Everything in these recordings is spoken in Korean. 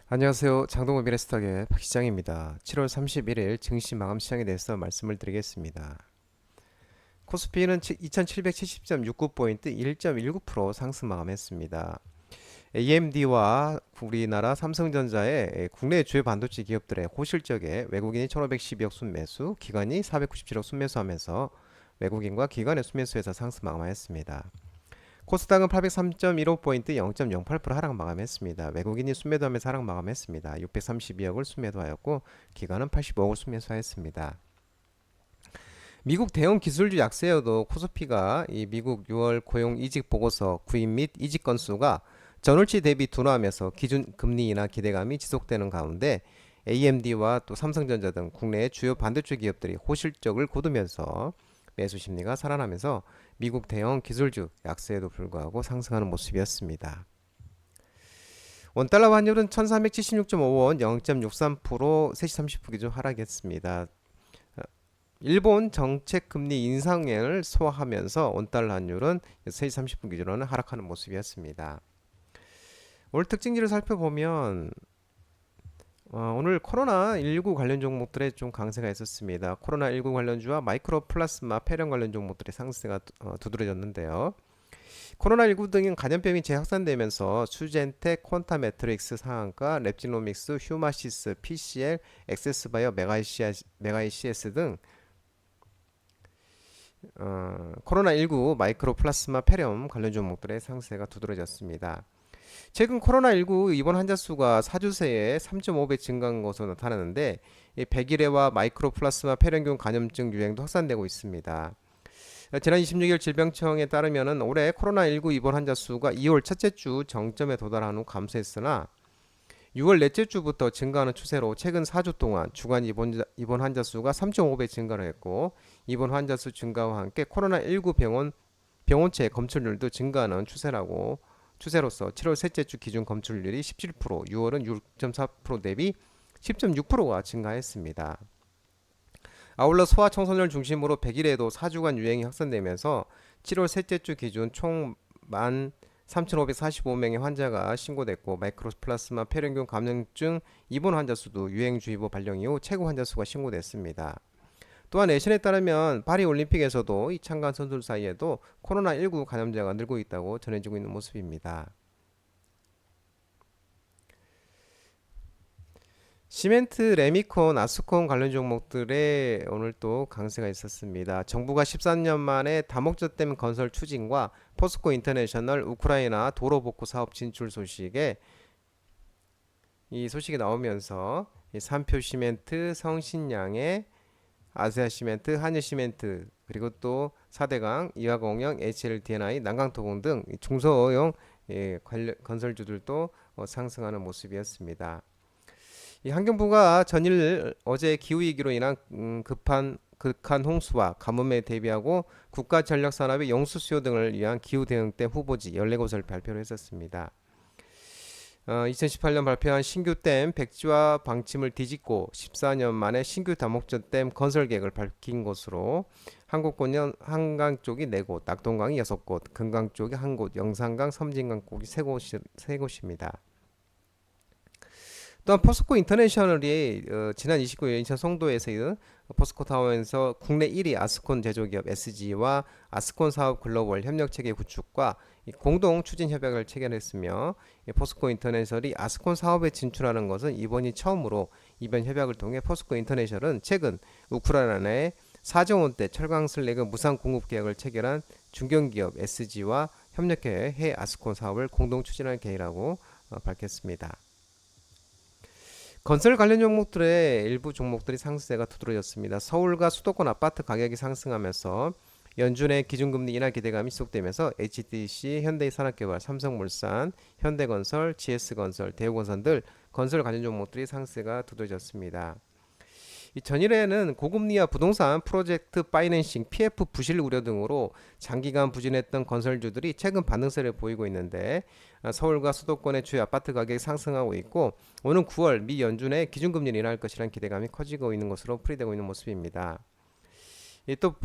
안녕하세요. 장동호 미래스탁의 박 시장입니다. 7월 31일 증시 마감 시장에 대해서 말씀을 드리겠습니다. 코스피는 2770.69포인트 1.19% 상승 마감했습니다. AMD와 우리나라 삼성전자의 국내 주요 반도체 기업들의 호실적에 외국인이 1512억 순매수, 기관이 497억 순매수하면서 외국인과 기관의 순매수에서 상승 마감하였습니다. 코스닥은 803.15포인트 0.08% 하락 마감했습니다. 외국인이 순매도하면서 하락 마감했습니다. 632억을 순매도하였고 기관은 85억을 순매수하였습니다. 미국 대형 기술주 약세여도 코스피가 이 미국 6월 고용 이직 보고서 구입 및 이직 건수가 전월치 대비 둔화하면서 기준 금리 인하 기대감이 지속되는 가운데 AMD와 또 삼성전자 등 국내의 주요 반도체 기업들이 호실적을 거두면서 매수 심리가 살아나면서 미국 대형 기술주 약세에도 불구하고 상승하는 모습이었습니다. 원달러 환율은 1376.5원 0.63% 3시 30분 기준 하락했습니다. 일본 정책 금리 인상을 소화하면서 원달러 환율은 3시 30분 기준으로는 하락하는 모습이었습니다. 오늘 특징지를 살펴보면 오늘 코로나19 관련 종목들에 좀 강세가 있었습니다. 코로나19 관련주와 마이크로 플라스마 폐렴 관련 종목들의 상승세가 두드러졌는데요. 코로나19 등인 감염병이 재확산되면서 수젠텍, 퀀타 매트릭스 상한가, 랩지노믹스, 휴마시스, PCL, 엑세스바이오, 메가이CS 등 코로나19 마이크로 플라스마 폐렴 관련 종목들의 상승세가 두드러졌습니다. 최근 코로나19 입원 환자 수가 4주 새에 3.5배 증가한 것으로 나타나는데 100일에와 마이크로플라스마 폐렴균 감염증 유행도 확산되고 있습니다. 지난 26일 질병청에 따르면 올해 코로나19 입원 환자 수가 2월 첫째 주 정점에 도달한 후 감소했으나 6월 넷째 주부터 증가하는 추세로 최근 4주 동안 주간 입원 환자 수가 3.5배 증가를 했고 입원 환자 수 증가와 함께 코로나19 병원체 검출률도 증가하는 추세로서 7월 셋째 주 기준 검출률이 17%, 6월은 6.4% 대비 10.6%가 증가했습니다. 아울러 소아청소년 중심으로 100일에도 4주간 유행이 확산되면서 7월 셋째 주 기준 총 13,545명의 환자가 신고됐고 마이크로플라스마 폐렴균 감염증 입원 환자 수도 유행주의보 발령 이후 최고 환자 수가 신고됐습니다. 또한 내신에 따르면 파리올림픽에서도 이 참가한 선수들 사이에도 코로나19 감염자가 늘고 있다고 전해지고 있는 모습입니다. 시멘트, 레미콘, 아스콘 관련 종목들에 오늘 또 강세가 있었습니다. 정부가 13년 만에 다목적댐 건설 추진과 포스코 인터내셔널 우크라이나 도로 복구 사업 진출 소식에 이 소식이 나오면서 이 삼표 시멘트, 성신양의 아세아 시멘트, 한일 시멘트, 그리고 또 4대강, 이화공영, HLDNI, 난강토공 등 중소형 건설주들도 상승하는 모습이었습니다. 이 환경부가 전일 어제 기후위기로 인한 극한 홍수와 가뭄에 대비하고 국가전력산업의 용수 수요 등을 위한 기후대응댐 후보지 14곳을 발표를 했었습니다. 2018년 발표한 신규 댐 백지화 방침을 뒤집고 14년 만에 신규 다목적 댐 건설 계획을 밝힌 것으로 한국권은 한강 쪽이 4곳, 낙동강이 6곳, 금강 쪽이 1곳, 영산강, 섬진강 쪽이 3곳입니다. 또한 포스코 인터내셔널이 지난 29일 인천 송도에서 포스코 타워에서 국내 1위 아스콘 제조기업 SG와 아스콘 사업 글로벌 협력 체계 구축과 공동 추진 협약을 체결했으며 포스코 인터내셔널이 아스콘 사업에 진출하는 것은 이번이 처음으로 이번 협약을 통해 포스코 인터내셔널은 최근 우크라이나의 4조 원대 철강 슬래그 무상 공급 계약을 체결한 중견기업 SG와 협력해 해 아스콘 사업을 공동 추진할 계획이라고 밝혔습니다. 건설 관련 종목들의 일부 종목들이 상승세가 두드러졌습니다. 서울과 수도권 아파트 가격이 상승하면서 연준의 기준금리 인하 기대감이 지속되면서 HDC, 현대산업개발, 삼성물산, 현대건설, GS건설, 대우건설 등 건설 관련 종목들이 상승세가 두드러졌습니다. 이 전일에는 고금리와 부동산 프로젝트 파이낸싱, PF 부실 우려 등으로 장기간 부진했던 건설주들이 최근 반등세를 보이고 있는데 서울과 수도권의 주요 아파트 가격이 상승하고 있고 오는 9월 미 연준의 기준금리를 인하할 것이라는 기대감이 커지고 있는 것으로 풀이되고 있는 모습입니다. 또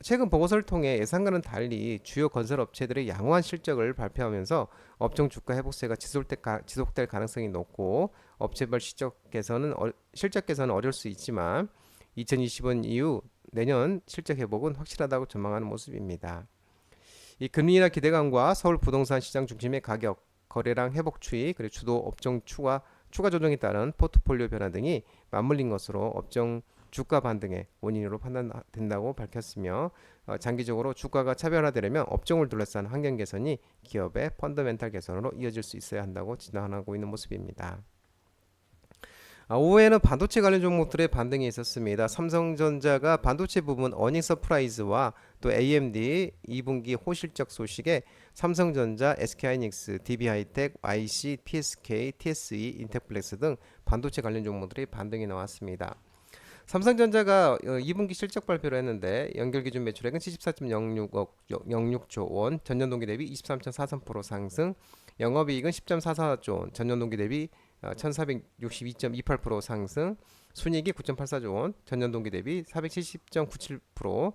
최근 보고서를 통해 예상과는 달리 주요 건설 업체들의 양호한 실적을 발표하면서 업종 주가 회복세가 지속될 가능성이 높고 업체별 실적 개선은 어려울 수 있지만 2020년 이후 내년 실적 회복은 확실하다고 전망하는 모습입니다. 이 금리 인하 기대감과 서울 부동산 시장 중심의 가격, 거래량 회복 추이, 그리고 주도 업종 추가 조정에 따른 포트폴리오 변화 등이 맞물린 것으로 업종 주가 반등의 원인으로 판단된다고 밝혔으며 장기적으로 주가가 차별화되려면 업종을 둘러싼 환경 개선이 기업의 펀더멘탈 개선으로 이어질 수 있어야 한다고 진단하고 있는 모습입니다. 오후에는 반도체 관련 종목들의 반등이 있었습니다. 삼성전자가 반도체 부분 어닝 서프라이즈와 또 AMD 2분기 호실적 소식에 삼성전자, SK하이닉스, DB하이텍, YC, PSK, TSE, 인텍플렉스 등 반도체 관련 종목들의 반등이 나왔습니다. 삼성전자가 2분기 실적 발표를 했는데 연결 기준 매출액은 74.06조 원, 전년 동기 대비 23.43% 상승, 영업이익은 10.44조 원, 전년 동기 대비 1462.28% 상승, 순이익이 9.84조 원, 전년 동기 대비 470.97%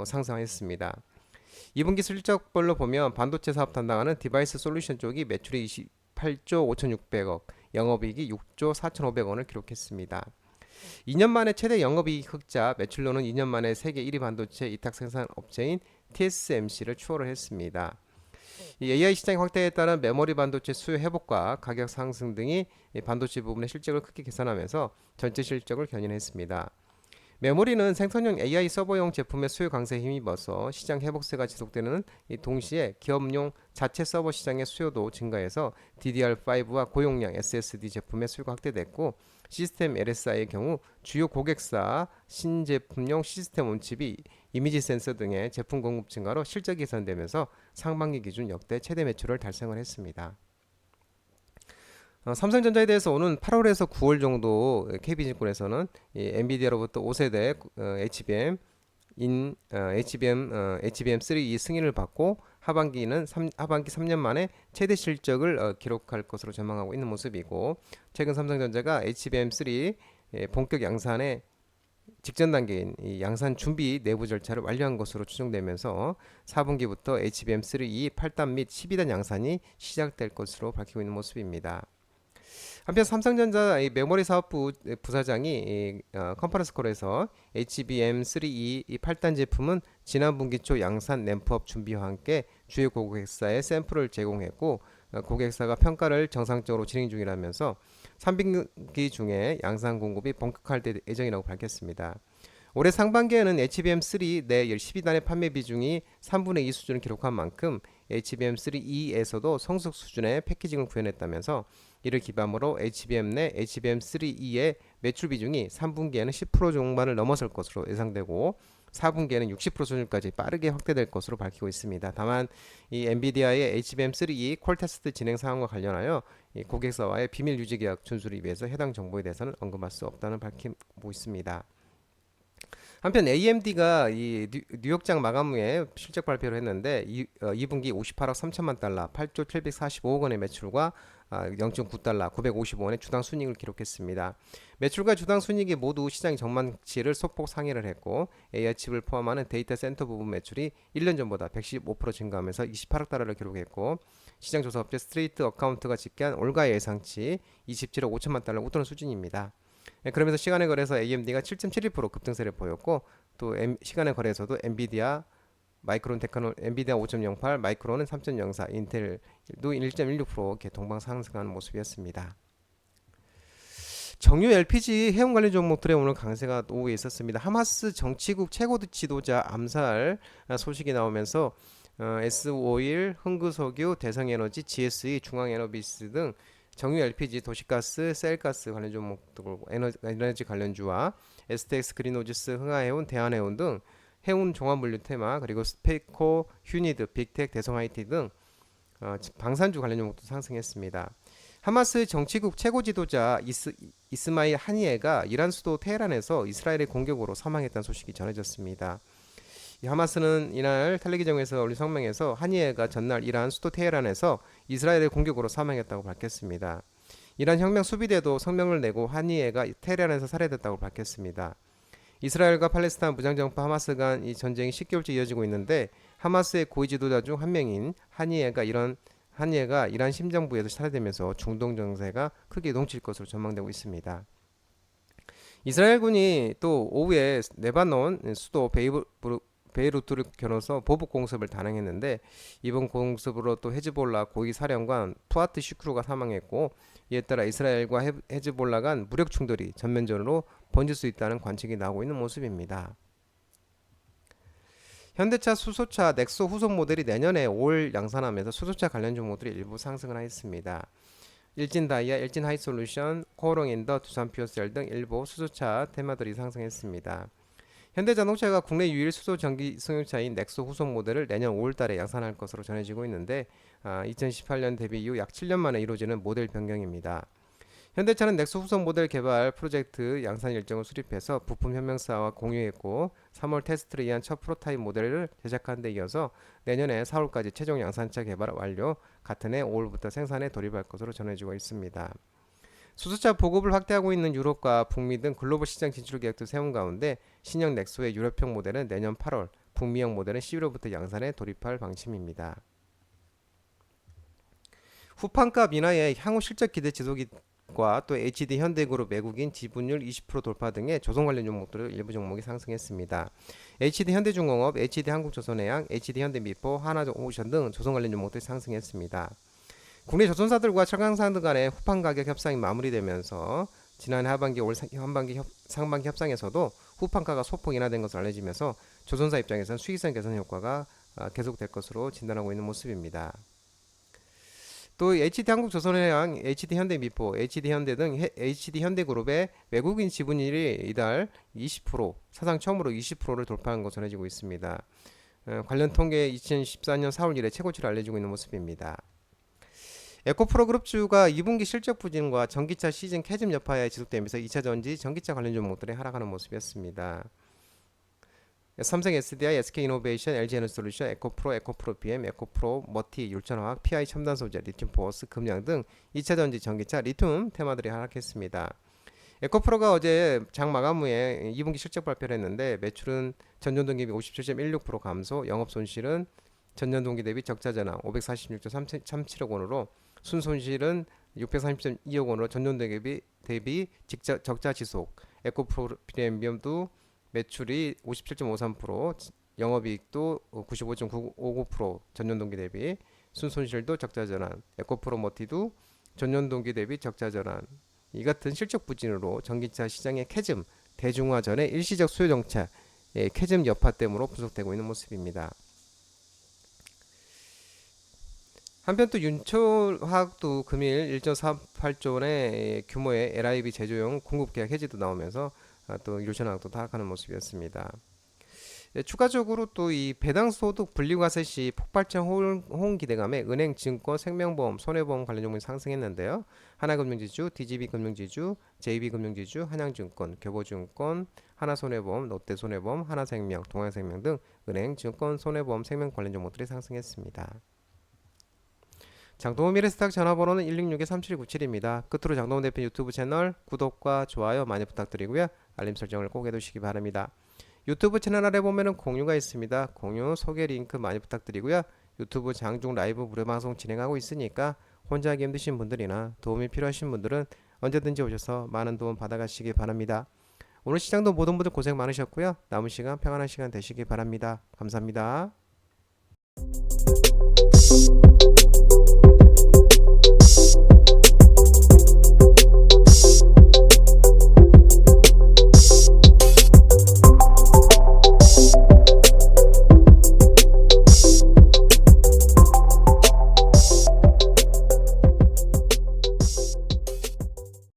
상승했습니다. 2분기 실적별로 보면 반도체 사업 담당하는 디바이스 솔루션 쪽이 매출이 28조 5,600억, 영업이익이 6조 4,500원을 기록했습니다. 2년 만에 최대 영업이익 흑자, 매출로는 2년 만에 세계 1위 반도체 이탁 생산 업체인 TSMC를 추월을 했습니다. 이 AI 시장의 확대에 따른 메모리 반도체 수요 회복과 가격 상승 등이 반도체 부분의 실적을 크게 개선하면서 전체 실적을 견인했습니다. 메모리는 생성형 AI 서버용 제품의 수요 강세에 힘입어서 시장 회복세가 지속되는 동시에 기업용 자체 서버 시장의 수요도 증가해서 DDR5와 고용량 SSD 제품의 수요가 확대됐고 시스템 LSI의 경우 주요 고객사 신제품용 시스템 온칩이 이미지 센서 등의 제품 공급 증가로 실적이 개선되면서 상반기 기준 역대 최대 매출을 달성을 했습니다. 삼성전자에 대해서 오는 8월에서 9월 정도 KB증권에서는 엔비디아로부터 5세대 HBM3E 승인을 받고 하반기 3년 만에 최대 실적을 기록할 것으로 전망하고 있는 모습이고 최근 삼성전자가 HBM3 본격 양산의 직전 단계인 이 양산 준비 내부 절차를 완료한 것으로 추정되면서 4분기부터 HBM3E 8단 및 12단 양산이 시작될 것으로 밝히고 있는 모습입니다. 한편 삼성전자 메모리 사업부 부사장이 컨퍼런스 콜에서 HBM3E 8단 제품은 지난 분기 초 양산 램프업 준비와 함께 주요 고객사에 샘플을 제공했고 고객사가 평가를 정상적으로 진행 중이라면서 3분기 중에 양산 공급이 본격화할 예정이라고 밝혔습니다. 올해 상반기에는 HBM3 내 12단의 판매 비중이 3분의 2 수준을 기록한 만큼 HBM3E에서도 성숙 수준의 패키징을 구현했다면서 이를 기반으로 HBM 내 HBM3E의 매출 비중이 3분기에는 10% 중반을 넘어설 것으로 예상되고 4분기에는 60% 수준까지 빠르게 확대될 것으로 밝히고 있습니다. 다만 이 엔비디아의 HBM3E 콜 테스트 진행 사항과 관련하여 이 고객사와의 비밀 유지 계약 준수를 위해서 해당 정보에 대해서는 언급할 수 없다는 밝히고 있습니다. 한편 AMD가 이 뉴욕장 마감 후에 실적 발표를 했는데 2분기 58억 3천만 달러, 8조 745억 원의 매출과 0.9달러, 955원의 주당 순이익을 기록했습니다. 매출과 주당 순이익이 모두 시장 전망치를 소폭 상회를 했고 AI 칩을 포함하는 데이터 센터 부분 매출이 1년 전보다 115% 증가하면서 28억 달러를 기록했고 시장 조사업체 스트레이트 어카운트가 집계한 올가 예상치 27억 5천만 달러 웃도는 수준입니다. 그러면서 시간의 거래에서 AMD가 7.71% 급등세를 보였고 또 시간의 거래에서도 엔비디아 5.08, 마이크론은 3.04, 인텔도 1.16% 이렇게 동방 상승하는 모습이었습니다. 정유 LPG 해운 관련 종목들의 오늘 강세가 오후에 있었습니다. 하마스 정치국 최고 지도자 암살 소식이 나오면서 S-오일, 흥구석유, 대성에너지, GSE, 중앙에너비스 등 정유 LPG, 도시가스, 셀가스 관련 종목들, 에너지 관련주와 STX, 그린오지스, 흥하해운, 대한해운 등 해운 종합물류 테마 그리고 스페코, 휴니드, 빅텍, 대성IT 등 방산주 관련 종목도 상승했습니다. 하마스 정치국 최고 지도자 이스마일 하니에가 이란 수도 테헤란에서 이스라엘의 공격으로 사망했다는 소식이 전해졌습니다. 하마스는 이날 텔레비전에서 올린 성명에서 하니에가 전날 이란 수도 테헤란에서 이스라엘의 공격으로 사망했다고 밝혔습니다. 이란 혁명 수비대도 성명을 내고 하니에가 테헤란에서 살해됐다고 밝혔습니다. 이스라엘과 팔레스타인 무장정파 하마스 간 이 전쟁이 10개월째 이어지고 있는데 하마스의 고위 지도자 중 한 명인 하니에가 이란 심정부에서 살해되면서 중동 정세가 크게 동칠 것으로 전망되고 있습니다. 이스라엘군이 또 오후에 레바논 수도 베이루트를 겨눠서 보복 공습을 단행했는데 이번 공습으로 또 헤즈볼라 고위 사령관 푸아트 슈크루가 사망했고 이에 따라 이스라엘과 헤즈볼라 간 무력 충돌이 전면전으로 번질 수 있다는 관측이 나오고 있는 모습입니다. 현대차 수소차 넥소 후속 모델이 내년에 5월 양산하면서 수소차 관련 종목들이 일부 상승을 하였습니다. 일진다이아, 일진하이솔루션, 코오롱인더, 두산퓨어셀 등 일부 수소차 테마들이 상승했습니다. 현대자동차가 국내 유일 수소 전기 승용차인 넥소 후속 모델을 내년 5월달에 양산할 것으로 전해지고 있는데 2018년 데뷔 이후 약 7년 만에 이루어지는 모델 변경입니다. 현대차는 넥소 후속 모델 개발 프로젝트 양산 일정을 수립해서 부품 협력사와 공유했고 3월 테스트를 위한 첫 프로타입 모델을 제작한 데 이어서 내년에 4월까지 최종 양산차 개발 완료, 같은 해 5월부터 생산에 돌입할 것으로 전해지고 있습니다. 수소차 보급을 확대하고 있는 유럽과 북미 등 글로벌 시장 진출 계획도 세운 가운데 신형 넥소의 유럽형 모델은 내년 8월, 북미형 모델은 11월부터 양산에 돌입할 방침입니다. 후판가 인하의 향후 실적 기대 지속과 또 HD 현대그룹 외국인 지분율 20% 돌파 등의 조선 관련 종목들 일부 종목이 상승했습니다. HD 현대중공업, HD 한국조선해양, HD 현대미포, 하나오션 등 조선 관련 종목들이 상승했습니다. 국내 조선사들과 철강사들 간의 후판 가격 협상이 마무리되면서 지난해 하반기 올 상반기 협상에서도 후판가가 소폭 인하된 것으로 알려지면서 조선사 입장에서는 수익성 개선 효과가 계속될 것으로 진단하고 있는 모습입니다. 또 HD 한국조선해양, HD 현대미포, HD 현대 등 HD 현대그룹의 외국인 지분율이 이달 20%, 사상 처음으로 20%를 돌파한 것으로 전해지고 있습니다. 관련 통계 2014년 4월 이래 최고치를 알려지고 있는 모습입니다. 에코프로 그룹주가 2분기 실적 부진과 전기차 시즌 캐즘 여파에 지속되면서 2차 전지, 전기차 관련 종목들이 하락하는 모습이었습니다. 삼성 SDI, SK이노베이션, LG에너지솔루션, 에코프로, 에코프로 PM, 에코프로, 머티, 율전화학, PI 첨단소재, 리튬포스, 금양 등 2차 전지, 전기차, 리튬 테마들이 하락했습니다. 에코프로가 어제 장 마감 후에 2분기 실적 발표를 했는데 매출은 전년 동기 대비 57.16% 감소, 영업 손실은 전년 동기 대비 적자 전환 546.37억 원으로 순손실은 630.2억 원으로 전년 대비 적자 지속. 에코프로 프리미엄도 매출이 57.53%, 영업이익도 95.59% 전년 동기 대비, 순손실도 적자 전환. 에코프로 머티도 전년 동기 대비 적자 전환. 이 같은 실적 부진으로 전기차 시장의 캐즘, 대중화 전의 일시적 수요 정체, 캐즘 여파 때문에 분석되고 있는 모습입니다. 한편 또 윤철화학도 금일 1.48조 원의 규모의 LIB 제조용 공급 계약 해지도 나오면서 또 율전화학도 하락하는 모습이었습니다. 추가적으로 또 이 배당소득 분리과세 시 폭발적 호응 기대감에 은행, 증권, 생명보험, 손해보험 관련 종목이 상승했는데요. 하나금융지주, DGB금융지주, JB금융지주, 한양증권, 교보증권, 하나손해보험, 롯데손해보험, 하나생명, 동양생명 등 은행, 증권, 손해보험, 생명 관련 종목들이 상승했습니다. 장동훈 미래스탁 전화번호는 166-3797입니다. 끝으로 장동훈 대표 유튜브 채널 구독과 좋아요 많이 부탁드리고요. 알림 설정을 꼭 해두시기 바랍니다. 유튜브 채널 아래 보면은 공유가 있습니다. 공유 소개 링크 많이 부탁드리고요. 유튜브 장중 라이브 무료 방송 진행하고 있으니까 혼자 하기 힘드신 분들이나 도움이 필요하신 분들은 언제든지 오셔서 많은 도움 받아가시기 바랍니다. 오늘 시장도 모든 분들 고생 많으셨고요. 남은 시간 평안한 시간 되시기 바랍니다. 감사합니다.